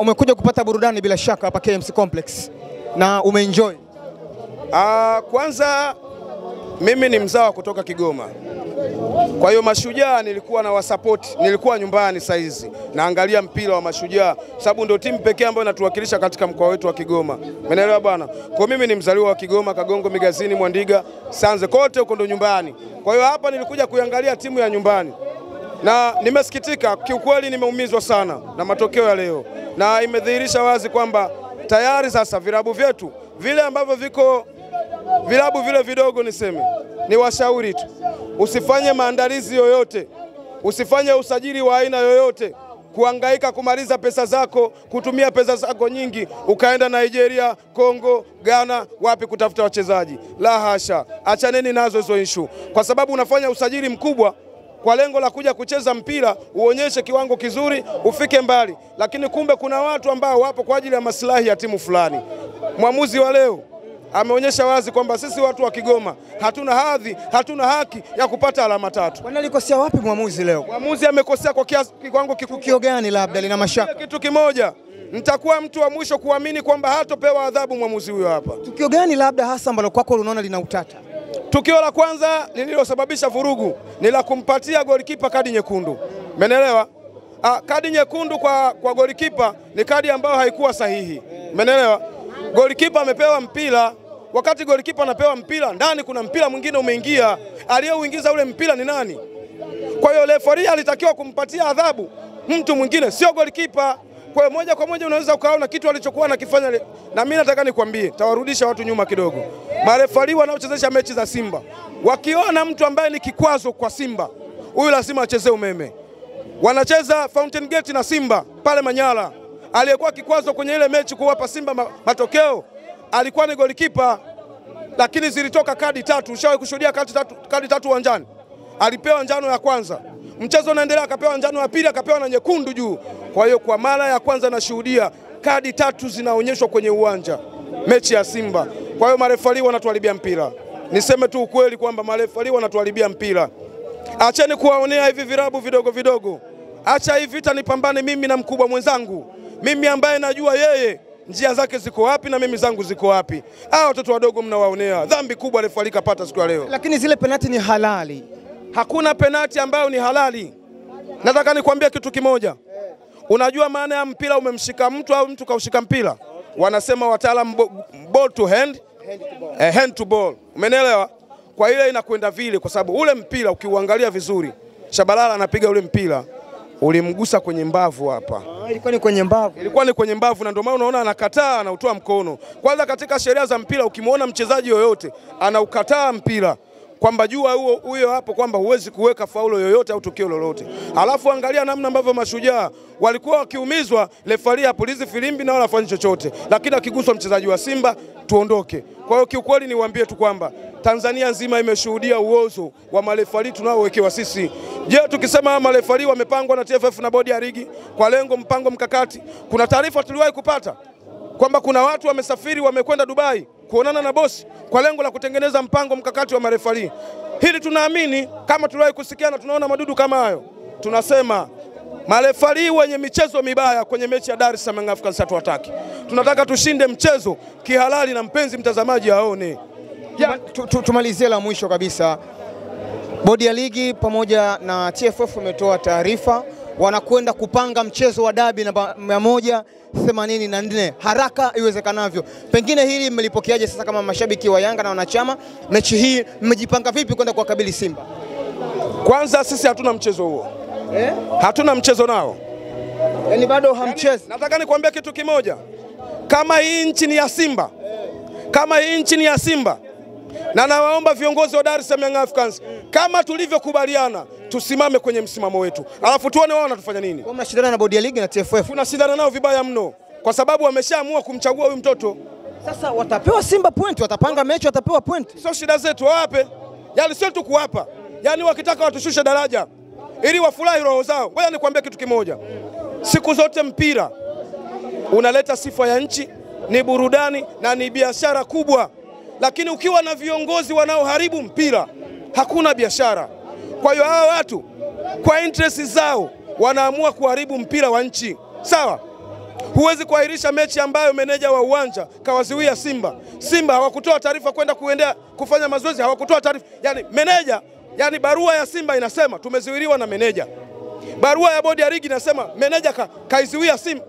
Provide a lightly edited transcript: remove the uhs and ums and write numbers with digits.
Umekuja kupata burudani bila shaka hapa KMC Complex na umeenjoy. Kwanza mimi ni mzawa kutoka Kigoma. Kwa hiyo Mashujaa nilikuwa na wasupport, nilikuwa nyumbani saizi naangalia mpira wa Mashujaa sababu ndio timu pekee ambayo inatuwakilisha katika mkoa wetu wa Kigoma. Umeelewa bwana? Kwa mimi ni mzaliwa wa Kigoma, Kagongo, Migazini, Mwandiga, Sanze, kote huko ndo nyumbani. Kwa hiyo hapa nilikuja kuiangalia timu ya nyumbani. Na nimesikitika kiukweli, nimeumizwa sana na matokeo ya leo. Na imedhihirisha wazi kwamba tayari sasa vilabu vyetu vile ambavyo viko vilabu vile vidogo, niseme ni washauri tu, usifanye maandalizi yoyote, usifanye usajili wa aina yoyote, kuhangaika kumaliza pesa zako, kutumia pesa zako nyingi ukaenda Nigeria, Kongo, Ghana, wapi kutafuta wachezaji. La hasha, achaneni nazo hizo issue, kwa sababu unafanya usajili mkubwa kwa lengo la kuja kucheza mpira, uonyeshe kiwango kizuri, ufike mbali, lakini kumbe kuna watu ambao wapo kwa ajili ya maslahi ya timu fulani. Mwamuzi wa leo ameonyesha wazi kwamba sisi watu wa Kigoma hatuna hadhi, hatuna haki ya kupata alama 3. Kwani alikosea wapi mwamuzi leo? Mwamuzi amekosea kwa kiwango kikubwa. Tukio gani labda lina mashaka? Kitu kimoja, nitakuwa mtu wa mwisho kuamini kwamba hatopewa adhabu mwamuzi huyo hapa. Tukio gani labda hasa ambalo kwako unaona lina utata? Tukio la kwanza lililosababisha vurugu ni la kumpatia golikipa kadi nyekundu. Umeelewa? Kadi nyekundu kwa golikipa ni kadi ambayo haikuwa sahihi. Umeelewa? Golikipa amepewa mpira, wakati golikipa anapewa mpira, ndani kuna mpira mwingine umeingia. Aliyeuingiza ule mpira ni nani? Kwa hiyo referee alitakiwa kumpatia adhabu mtu mwingine, sio golikipa. Kwa hiyo moja kwa moja unaweza ukaona kitu alichokuwa anakifanya. Na mimi nataka nikwambie, tawarudisha watu nyuma kidogo. Marefari wanaochezesha mechi za Simba wakiona mtu ambaye ni kikwazo kwa Simba, huyu lazima acheze umeme. Wanacheza Fountain Gate na Simba pale Manyara, aliyekuwa kikwazo kwenye ile mechi kuwapa Simba matokeo alikuwa ni golikipa, lakini zilitoka kadi 3. Ushawahi kushuhudia kadi 3 uwanjani? Alipewa njano ya kwanza, mchezo unaendelea akapewa njano ya pili, akapewa na nyekundu juu. Kwa hiyo kwa mara ya kwanza nashuhudia kadi 3 zinaonyeshwa kwenye uwanja mechi ya Simba. Kwa hiyo marefari wanatuharibia mpira. Niseme tu ukweli kwamba marefari wanatuharibia mpira. Acheni kuwaonea hivi vilabu vidogo vidogo. Acha hivi vita, nipambane mimi na mkubwa mwenzangu. Mimi ambaye najua yeye njia zake ziko wapi na mimi zangu ziko wapi. Hao watoto wadogo mnawaonea. Dhambi kubwa refari kapata siku ya leo. Lakini zile penalti ni halali. Hakuna penalti ambayo ni halali. Nataka nikwambie kitu kimoja. Unajua maana ya mpira umemshika mtu au mtu kaushika mpira? Wanasema wataalamu ball to hand, hand to ball. Umeelewa? Kwa ile inakwenda vile kwa sababu ule mpira ukiuangalia vizuri, Shabalala anapiga ule mpira ulimgusa kwenye mbavu hapa. Ilikuwa ni kwenye mbavu. Ilikuwa ni kwenye mbavu, na ndio maana unaona anakataa, anautoa mkono. Kwanza katika sheria za mpira ukimwona mchezaji yoyote anaukataa mpira, kwamba jua huyo hapo kwamba huwezi kuweka faulo yoyote au tukio lolote. Alafu angalia namna ambavyo Mashujaa walikuwa wakiumizwa, refari apulizi filimbi na wala hafanyi chochote, lakini akiguswa mchezaji wa Simba tuondoke. Kwa hiyo kiukweli niwaambie tu kwamba Tanzania nzima imeshuhudia uozo wa marefari tunaowekewa sisi. Je, tukisema marefari wamepangwa na TFF na bodi ya ligi kwa lengo mpango mkakati? Kuna taarifa tuliwahi kupata kwamba kuna watu wamesafiri wamekwenda Dubai kuonana na bosi kwa lengo la kutengeneza mpango mkakati wa marefari. Hili tunaamini, kama tuliwahi kusikiana tunaona madudu kama hayo, tunasema marefari wenye michezo mibaya kwenye mechi ya Dar es Salaam Africans hatuwataki. Tunataka tushinde mchezo kihalali na mpenzi mtazamaji aone. Tumalizie la mwisho kabisa. Bodi ya ligi pamoja na TFF umetoa taarifa wanakwenda kupanga mchezo wa dabi namba 184 haraka iwezekanavyo. Pengine hili mmelipokeaje sasa kama mashabiki wa Yanga na wanachama? Mechi hii mmejipanga vipi kwenda kuwakabili Simba? Kwanza sisi hatuna mchezo huo. Hatuna mchezo nao. Yaani bado hamchezi. Nataka nikwambie kitu kimoja. Kama hii nchi ni ya Simba, kama hii nchi ni ya Simba, na nawaomba viongozi wa Dar es Salaam Africans, kama tulivyokubaliana tusimame kwenye msimamo wetu. Alafu tuone wao wanatufanya nini. Kwa mnashindana na bodi ya ligi na TFF. Tunashindana nao vibaya mno kwa sababu wameshaamua kumchagua huyu mtoto. Sasa watapewa Simba point, watapanga mechi watapewa point. Sio shida zetu, wape. Yaani sio tu kuwapa. Yaani wakitaka watushushe daraja ili wafurahi roho zao. Ngoja nikwambie kitu kimoja. Siku zote mpira unaleta sifa ya nchi, ni burudani na ni biashara kubwa. Lakini ukiwa na viongozi wanaoharibu mpira, hakuna biashara. Kwa hiyo hawa watu kwa interest zao wanaamua kuharibu mpira wa nchi. Sawa? Huwezi kuahirisha mechi ambayo meneja wa uwanja kawaziwia Simba. Simba hawakutoa taarifa kwenda kufanya mazoezi, hawakutoa taarifa. Yani meneja, yani barua ya Simba inasema tumeziwiliwa na meneja. Barua ya bodi ya ligi inasema meneja kaiziwia Simba.